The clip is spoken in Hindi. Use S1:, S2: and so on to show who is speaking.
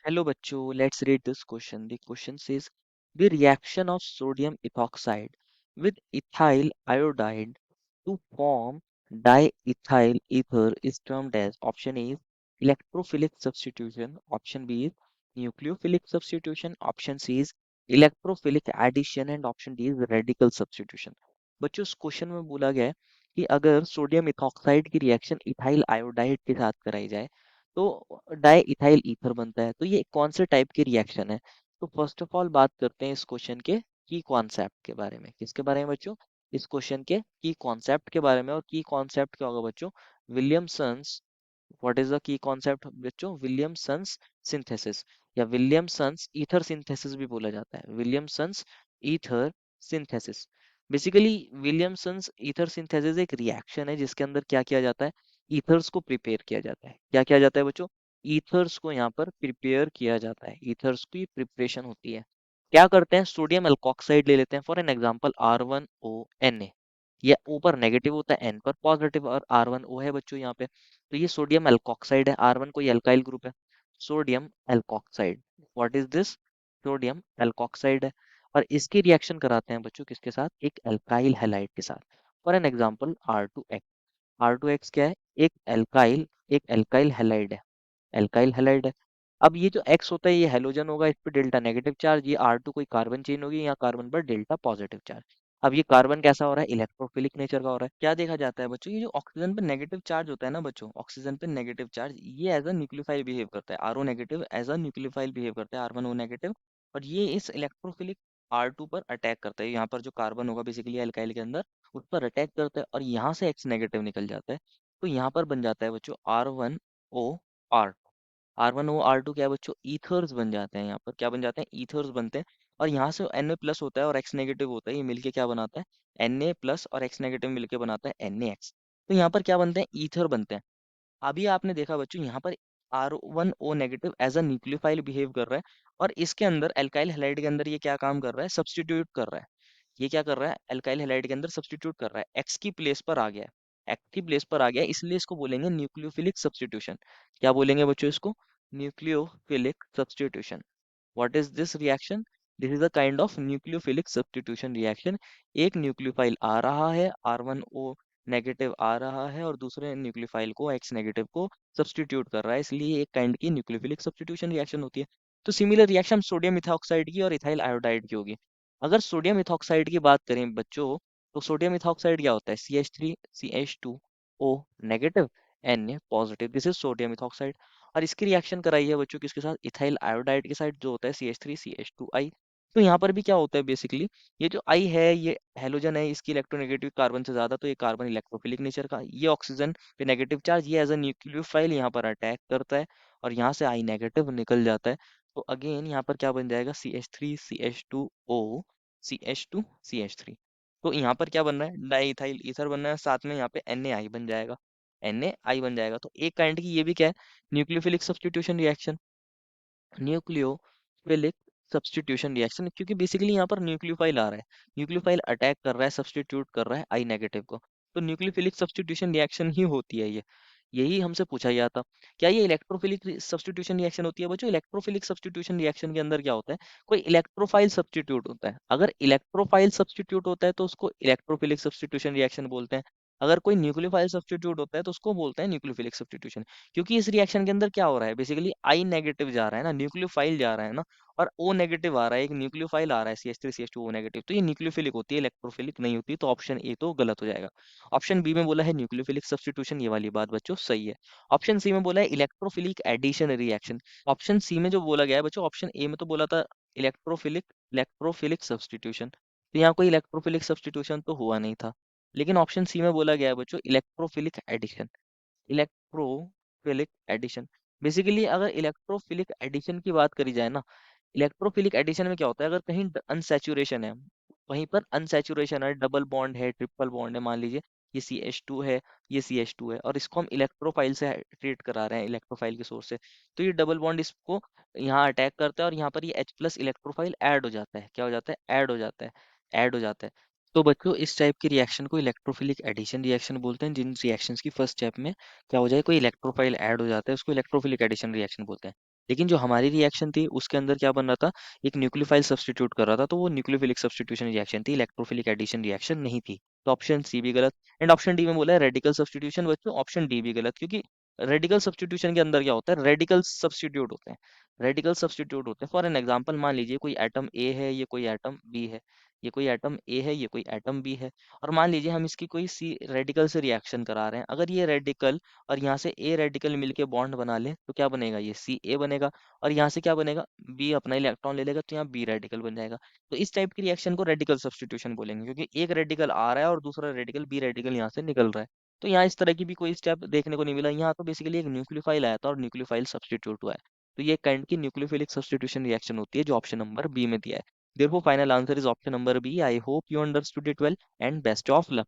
S1: Hello bachcho, let's read this question. The question says the reaction of sodium ethoxide with ethyl iodide to form diethyl ether is termed as option A is electrophilic substitution, option B is nucleophilic substitution, option C is electrophilic addition and option D is radical substitution. बच्चों इस क्वेश्चन में बोला गया है कि अगर सोडियम इथॉक्साइड की रिएक्शन इथाइल आयोडाइड के साथ कराई जाए तो डाई इथाइल ईथर बनता है। तो ये कौन से टाइप की रिएक्शन है? तो फर्स्ट ऑफ ऑल बात करते हैं इस क्वेश्चन के की कॉन्सेप्ट के बारे में। किसके बारे में बच्चों? इस क्वेश्चन के की कॉन्सेप्ट के बारे में। और की कॉन्सेप्ट क्या होगा बच्चों? Williamson's. What is the key concept बच्चों? विलियमसन्स सिंथेसिस या विलियमसन्स ईथर सिंथेसिस भी बोला जाता है। Williamson's ether synthesis. Basically Williamson's ether synthesis एक रिएक्शन है जिसके अंदर क्या किया जाता है? ईथर्स को प्रिपेयर किया जाता है। क्या किया जाता है बच्चों? ईथर्स को यहाँ पर प्रिपेयर किया जाता है। ईथर्स की प्रिपरेशन होती है। क्या करते हैं? सोडियम एल्कोक्साइड ले लेते हैं for an example R1O Na। ये O पर नेगेटिव होता है, N पर पॉजिटिव, और R1O है बच्चों यहाँ पे। तो ये सोडियम एल्कोक्साइड है। R1 कोई एल्काइल ग्रुप है। Sodium alkoxide. What is this? Sodium alkoxide है। और इसकी रिएक्शन कराते हैं बच्चों किसके साथ? एक एल्काइल हैलाइड के साथ। For an example R2X। R2X क्या है? एक एल्काइल हैलाइड है। एल्काइल हैलाइड है। अब ये जो एक्स होता है ये हेलोजन होगा, इस पे डेल्टा नेगेटिव चार्ज। ये R2 कोई कार्बन चेन होगी, यहाँ कार्बन पर डेल्टा पॉजिटिव चार्ज। अब ये कार्बन कैसा हो रहा है? इलेक्ट्रोफिलिक नेचर का हो रहा है। क्या देखा जाता है बच्चों? ये जो ऑक्सीजन पे नेगेटिव चार्ज होता है ना बच्चों, ऑक्सीजन पे नेगेटिव चार्ज ये एज अ न्यूक्लियोफाइल बिहेव करता है। RO negative as a nucleophile behave करता है, R1O नेगेटिव। और ये इस इलेक्ट्रोफिलिक R2 पर अटैक करता है। यहाँ पर जो कार्बन होगा बेसिकली एल्काइल के अंदर, उस पर अटैक करता है और यहाँ से एक्स नेगेटिव निकल जाता है। तो यहाँ पर बन जाता है बच्चों R1O। R1O R2 क्या है बच्चों? ईथर्स बन जाते हैं। यहाँ पर क्या बन जाते हैं? ईथर्स बनते हैं। और यहाँ से Na प्लस होता है और एक्स नेगेटिव होता है, ये मिलके क्या बनाता है? Na प्लस और एक्स नेगेटिव मिलके बनाता है NaX। तो यहाँ पर क्या बनते हैं? ईथर बनते हैं। अभी आपने देखा बच्चों यहाँ पर R1O negative as a nucleophile behave कर रहा है। और इसके अंदर एल्काइल हैलाइड के अंदर ये क्या काम कर रहा है? सब्स्टिट्यूट कर रहा है। ये क्या कर रहा है? एल्काइल हैलाइड के अंदर सब्स्टिट्यूट कर रहा है, एक्स की प्लेस पर आ गया है। एक्स की प्लेस पर आ गया है, इसलिए इसको बोलेंगे न्यूक्लियोफिलिक सब्स्टिट्यूशन। क्या बोलेंगे बच्चों इसको? Nucleophilic substitution. What is this reaction? This is a kind of nucleophilic substitution reaction. एक न्यूक्लियोफाइल आ रहा है, R1O नेगेटिव आ रहा है, और दूसरे न्यूक्लियोफाइल को, एक्स नेगेटिव को सब्स्टिट्यूट कर रहा है, इसलिए एक काइंड की न्यूक्लियोफिलिक सब्स्टिट्यूशन रिएक्शन होती है। तो सिमिलर रिएक्शन सोडियम इथॉक्साइड की और इथाइल आयोडाइड की होगी। अगर सोडियम इथॉक्साइड की बात करें बच्चों, तो सोडियम इथॉक्साइड क्या होता है? CH3CH2O negative, Na positive. This is sodium ethoxide. और इसकी रिएक्शन कराई है बच्चों किसके साथ? इथाइल आयोडाइड के साथ, जो होता है CH3CH2I। तो यहाँ पर भी क्या होता है बेसिकली? ये जो I है ये हेलोजन है, इसकी इलेक्ट्रोनेगेटिव कार्बन से ज्यादा, तो ये कार्बन इलेक्ट्रोफिलिक नेचर का। ये ऑक्सीजन पे नेगेटिव चार्ज, ये एज अ न्यूक्लियोफाइल यहाँ पर अटैक करता है और यहाँ से I नेगेटिव निकल जाता है। तो अगेन यहाँ पर क्या बन जाएगा? CH3CH2O CH2CH3। तो यहाँ पर क्या बन रहा है? डाईइथाइल ईथर बन रहा है, साथ में यहाँ पे NaI बन जाएगा। NaI बन जाएगा। तो एक काइंड की ये भी क्या है? Nucleophilic substitution reaction. Nucleophilic substitution reaction, क्योंकि बेसिकली यहाँ पर न्यूक्लियोफाइल आ रहा है, न्यूक्लियोफाइल अटैक कर रहा है, सब्स्टिट्यूट कर रहा है आई नेगेटिव को। तो न्यूक्लियोफिलिक सब्स्टिट्यूशन रिएक्शन ही होती है ये। यही हमसे पूछा गया था। क्या ये इलेक्ट्रोफिलिक सब्स्टिट्यूशन रिएक्शन होती है बच्चों? इलेक्ट्रोफिलिक सब्स्टिट्यूशन रिएक्शन के अंदर क्या होता है? कोई इलेक्ट्रोफाइल सब्स्टिट्यूट होता है। अगर इलेक्ट्रोफाइल सब्स्टिट्यूट होता है तो उसको इलेक्ट्रोफिलिक सब्स्टिट्यूशन रिएक्शन बोलते हैं। अगर कोई न्यूक्लियोफाइल सब्स्टिट्यूट होता है तो उसको बोलते हैं न्यूक्लियोफिलिक सब्स्टिट्यूशन। क्योंकि इस रिएक्शन के अंदर क्या हो रहा है? बेसिकली आई नेगेटिव जा रहा है ना, न्यूक्लियोफाइल जा रहा है ना, और ओ नेगेटिव आ रहा है, एक न्यूक्लियोफाइल आ रहा है CH3CH2O नेगेटिव। तो ये न्यूक्लियोफिलिक होती है, इलेक्ट्रोफिलिक नहीं होती। तो ऑप्शन ए तो गलत हो जाएगा। ऑप्शन बी में बोला है न्यूक्लियोफिलिक सब्स्टिट्यूशन, ये वाली बात बच्चों सही है। ऑप्शन सी में बोला है electrophilic addition reaction. Option C में जो बोला गया है बच्चों, ऑप्शन ए में तो बोला था इलेक्ट्रोफिलिक इलेक्ट्रोफिलिक सब्स्टिट्यूशन। तो यहाँ कोई इलेक्ट्रोफिलिक सब्स्टिट्यूशन तो हुआ नहीं था। लेकिन ऑप्शन सी में बोला गया है बच्चों electrophilic addition. Electrophilic addition. Basically अगर इलेक्ट्रोफिलिक एडिशन की बात करी जाए ना, इलेक्ट्रोफिलिक एडिशन में क्या होता है? अगर कहीं अनसैचुरेशन है, वहीं पर अनसैचुरेशन है, डबल बॉन्ड है, ट्रिपल बॉन्ड है, मान लीजिए ये CH2 है, ये CH2 है, और इसको हम इलेक्ट्रोफाइल से ट्रीट करा रहे हैं, इलेक्ट्रोफाइल के सोर्स से। तो ये डबल बॉन्ड इसको यहाँ अटैक करता है और यहाँ पर ये H प्लस इलेक्ट्रोफाइल ऐड हो जाता है। क्या हो जाता है? ऐड हो जाता है। ऐड हो जाता है। तो बच्चों इस टाइप की रिएक्शन को इलेक्ट्रोफिलिक एडिशन रिएक्शन बोलते हैं। जिन रिएक्शंस की फर्स्ट स्टेप में क्या हो जाए, कोई इलेक्ट्रोफाइल ऐड हो जाता है, उसको इलेक्ट्रोफिलिक एडिशन रिएक्शन बोलते हैं। लेकिन जो हमारी रिएक्शन थी उसके अंदर क्या बन रहा था, एक न्यूक्लियोफाइल सब्स्टिट्यूट कर रहा था, तो वो न्यूक्लियोफिलिक सब्स्टिट्यूशन रिएक्शन थी, इलेक्ट्रोफिलिक एडिशन रिएक्शन नहीं थी। तो ऑप्शन सी भी गलत। एंड ऑप्शन डी में बोला है रेडिकल सब्स्टिट्यूशन, बच्चों ऑप्शन डी भी गलत, क्योंकि रेडिकल सब्स्टिट्यूशन के अंदर क्या होता है, रेडिकल सब्स्टिट्यूट होते हैं। रेडिकल सब्स्टिट्यूट होते हैं, फॉर एन एग्जाम्पल मान लीजिए कोई एटम ए है, ये कोई एटम बी है, ये कोई एटम ए है, ये कोई एटम बी है, और मान लीजिए हम इसकी कोई सी रेडिकल से रिएक्शन करा रहे हैं। अगर ये रेडिकल और यहाँ से ए रेडिकल मिलके बॉन्ड बना ले तो क्या बनेगा, ये सी ए बनेगा। और यहाँ से क्या बनेगा, बी अपना इलेक्ट्रॉन ले लेगा तो यहाँ बी रेडिकल बन जाएगा। तो इस टाइप की रिएक्शन को रेडिकल सब्स्टिट्यूशन बोलेंगे, क्योंकि एक रेडिकल आ रहा है और दूसरा रेडिकल बी रेडिकल यहाँ से निकल रहा है। तो यहाँ इस तरह की भी कोई स्टेप देखने को नहीं मिला, यहाँ तो बेसिकली एक न्यूक्लियोफाइल आया था और न्यूक्लियोफाइल सब्स्टिट्यूट हुआ है। तो ये काइंड की न्यूक्लियोफिलिक सब्स्टिट्यूशन रिएक्शन होती है जो ऑप्शन नंबर बी में दिया है। Therefore, final answer is option number B. I hope you understood it well and best of luck.